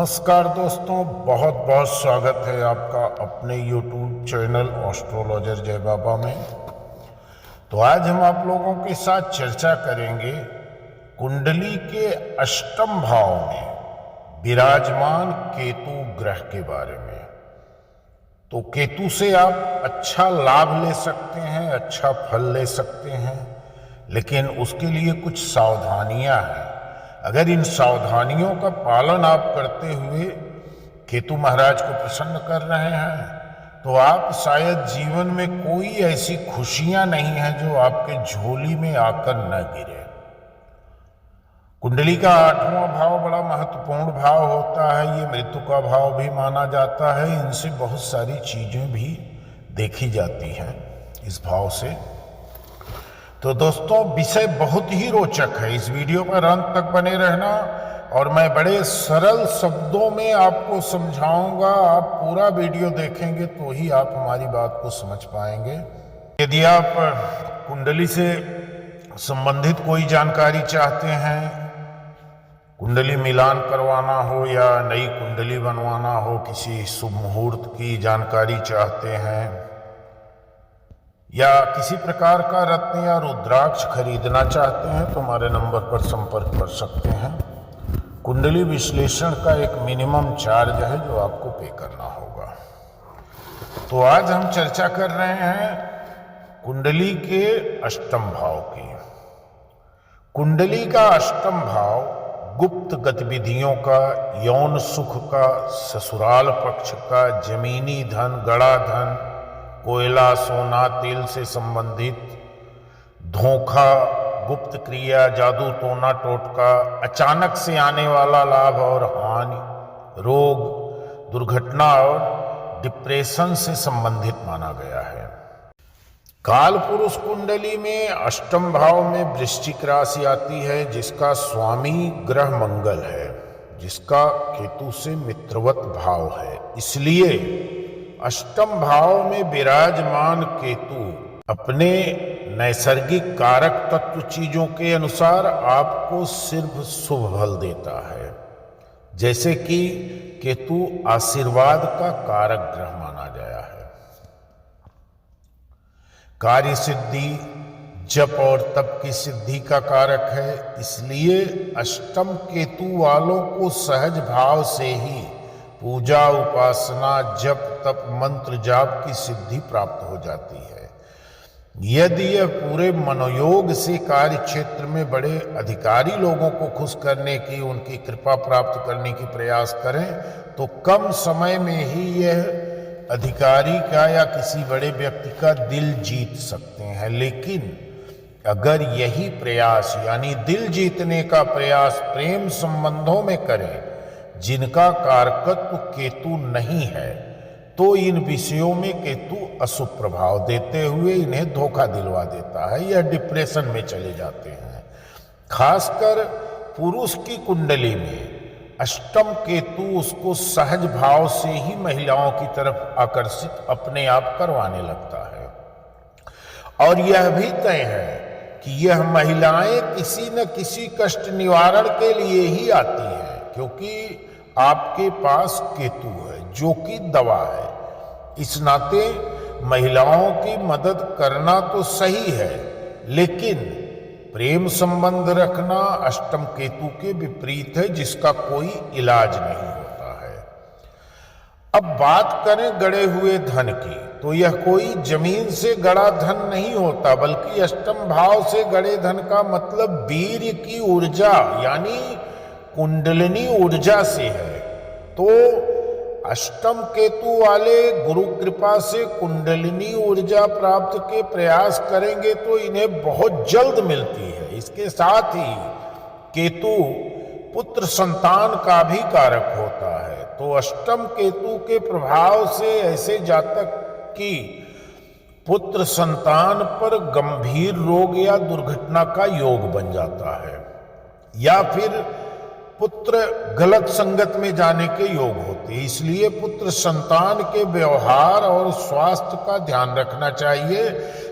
नमस्कार दोस्तों, बहुत बहुत स्वागत है आपका अपने YouTube चैनल एस्ट्रोलॉजर जय बाबा में। तो आज हम आप लोगों के साथ चर्चा करेंगे कुंडली के अष्टम भाव में विराजमान केतु ग्रह के बारे में। तो केतु से आप अच्छा लाभ ले सकते हैं, अच्छा फल ले सकते हैं, लेकिन उसके लिए कुछ सावधानियां हैं। अगर इन सावधानियों का पालन आप करते हुए केतु महाराज को प्रसन्न कर रहे हैं तो आप शायद जीवन में कोई ऐसी खुशियां नहीं हैं जो आपके झोली में आकर न गिरे। कुंडली का 8वां भाव बड़ा महत्वपूर्ण भाव होता है। ये मृत्यु का भाव भी माना जाता है। इनसे बहुत सारी चीजें भी देखी जाती हैं इस भाव से। तो दोस्तों, विषय बहुत ही रोचक है। इस वीडियो पर अंत तक बने रहना और मैं बड़े सरल शब्दों में आपको समझाऊंगा। आप पूरा वीडियो देखेंगे तो ही आप हमारी बात को समझ पाएंगे। यदि आप कुंडली से संबंधित कोई जानकारी चाहते हैं, कुंडली मिलान करवाना हो या नई कुंडली बनवाना हो, किसी शुभ मुहूर्त की जानकारी चाहते हैं या किसी प्रकार का रत्न या रुद्राक्ष खरीदना चाहते हैं तो हमारे नंबर पर संपर्क कर सकते हैं। कुंडली विश्लेषण का एक मिनिमम चार्ज है जो आपको पे करना होगा। तो आज हम चर्चा कर रहे हैं कुंडली के अष्टम भाव की। कुंडली का अष्टम भाव गुप्त गतिविधियों का, यौन सुख का, ससुराल पक्ष का, जमीनी धन, गड़ा धन, कोयला, सोना, तेल से संबंधित, धोखा, गुप्त क्रिया, जादू टोना टोटका, अचानक से आने वाला लाभ और हानि, रोग, दुर्घटना और डिप्रेशन से संबंधित माना गया है। काल पुरुष कुंडली में अष्टम भाव में वृश्चिक राशि आती है जिसका स्वामी ग्रह मंगल है, जिसका केतु से मित्रवत भाव है। इसलिए अष्टम भाव में विराजमान केतु अपने नैसर्गिक कारक तत्व चीजों के अनुसार आपको सिर्फ शुभ फल देता है। जैसे कि केतु आशीर्वाद का कारक ग्रह माना गया है, कार्य सिद्धि, जप और तप की सिद्धि का कारक है। इसलिए अष्टम केतु वालों को सहज भाव से ही पूजा, उपासना, जप, तप, मंत्र जाप की सिद्धि प्राप्त हो जाती है। यदि यह पूरे मनोयोग से कार्य क्षेत्र में बड़े अधिकारी लोगों को खुश करने की, उनकी कृपा प्राप्त करने की प्रयास करें तो कम समय में ही यह अधिकारी का या किसी बड़े व्यक्ति का दिल जीत सकते हैं। लेकिन अगर यही प्रयास यानी दिल जीतने का प्रयास प्रेम संबंधों में करें जिनका कारकत्व केतु नहीं है तो इन विषयों में केतु अशुभ प्रभाव देते हुए इन्हें धोखा दिलवा देता है या डिप्रेशन में चले जाते हैं। खासकर पुरुष की कुंडली में अष्टम केतु उसको सहज भाव से ही महिलाओं की तरफ आकर्षित अपने आप करवाने लगता है। और यह भी तय है कि यह महिलाएं किसी न किसी कष्ट निवारण के लिए ही आती हैं, क्योंकि आपके पास केतु है जो कि दवा है। इस नाते महिलाओं की मदद करना तो सही है, लेकिन प्रेम संबंध रखना अष्टम केतु के विपरीत है, जिसका कोई इलाज नहीं होता है। अब बात करें गड़े हुए धन की, तो यह कोई जमीन से गड़ा धन नहीं होता, बल्कि अष्टम भाव से गड़े धन का मतलब वीर्य की ऊर्जा यानी कुंडलिनी ऊर्जा से है। तो अष्टम केतु वाले गुरु कृपा से कुंडलिनी ऊर्जा प्राप्त के प्रयास करेंगे तो इन्हें बहुत जल्द मिलती है। इसके साथ ही केतु पुत्र संतान का भी कारक होता है। तो अष्टम केतु के प्रभाव से ऐसे जातक की पुत्र संतान पर गंभीर रोग या दुर्घटना का योग बन जाता है, या फिर पुत्र गलत संगत में जाने के योग होते हैं। इसलिए पुत्र संतान के व्यवहार और स्वास्थ्य का ध्यान रखना चाहिए।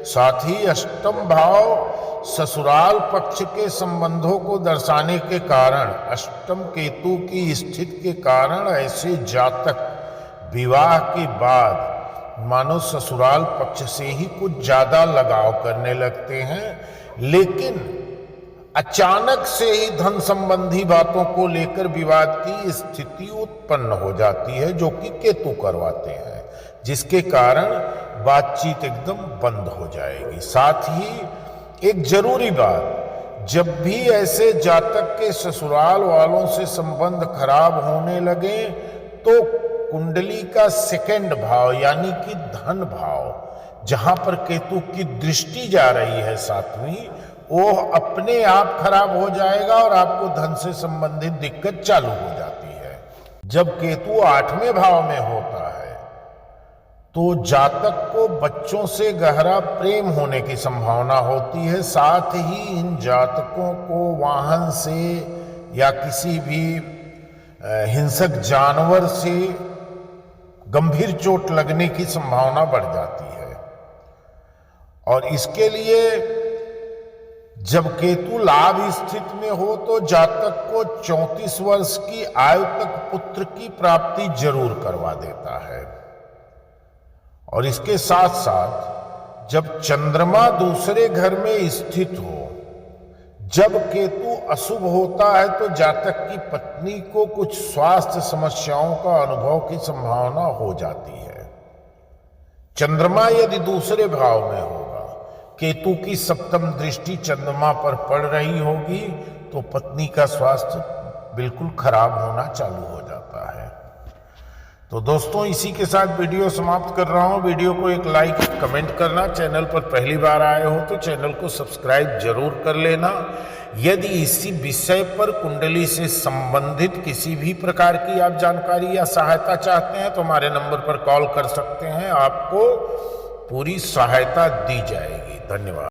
साथ ही अष्टम भाव ससुराल पक्ष के संबंधों को दर्शाने के कारण अष्टम केतु की स्थिति के कारण ऐसे जातक विवाह के बाद मानो ससुराल पक्ष से ही कुछ ज्यादा लगाव करने लगते हैं, लेकिन अचानक से ही धन संबंधी बातों को लेकर विवाद की स्थिति उत्पन्न हो जाती है, जो कि केतु करवाते हैं, जिसके कारण बातचीत एकदम बंद हो जाएगी। साथ ही एक जरूरी बात, जब भी ऐसे जातक के ससुराल वालों से संबंध खराब होने लगे तो कुंडली का सेकंड भाव यानी कि धन भाव, जहां पर केतु की दृष्टि जा रही है सातवीं, वो अपने आप खराब हो जाएगा और आपको धन से संबंधित दिक्कत चालू हो जाती है। जब केतु 8वें भाव में होता है तो जातक को बच्चों से गहरा प्रेम होने की संभावना होती है। साथ ही इन जातकों को वाहन से या किसी भी हिंसक जानवर से गंभीर चोट लगने की संभावना बढ़ जाती है। और इसके लिए जब केतु लाभ स्थिति में हो तो जातक को 34 वर्ष की आयु तक पुत्र की प्राप्ति जरूर करवा देता है। और इसके साथ साथ जब चंद्रमा दूसरे घर में स्थित हो, जब केतु अशुभ होता है तो जातक की पत्नी को कुछ स्वास्थ्य समस्याओं का अनुभव की संभावना हो जाती है। चंद्रमा यदि दूसरे भाव में होगा, केतु की सप्तम दृष्टि चंद्रमा पर पड़ रही होगी, तो पत्नी का स्वास्थ्य बिल्कुल खराब होना चालू हो जाता है। तो दोस्तों, इसी के साथ वीडियो समाप्त कर रहा हूं। वीडियो को एक लाइक कमेंट करना, चैनल पर पहली बार आए हो तो चैनल को सब्सक्राइब जरूर कर लेना। यदि इसी विषय पर कुंडली से संबंधित किसी भी प्रकार की आप जानकारी या सहायता चाहते हैं तो हमारे नंबर पर कॉल कर सकते हैं, आपको पूरी सहायता दी जाएगी। धन्यवाद।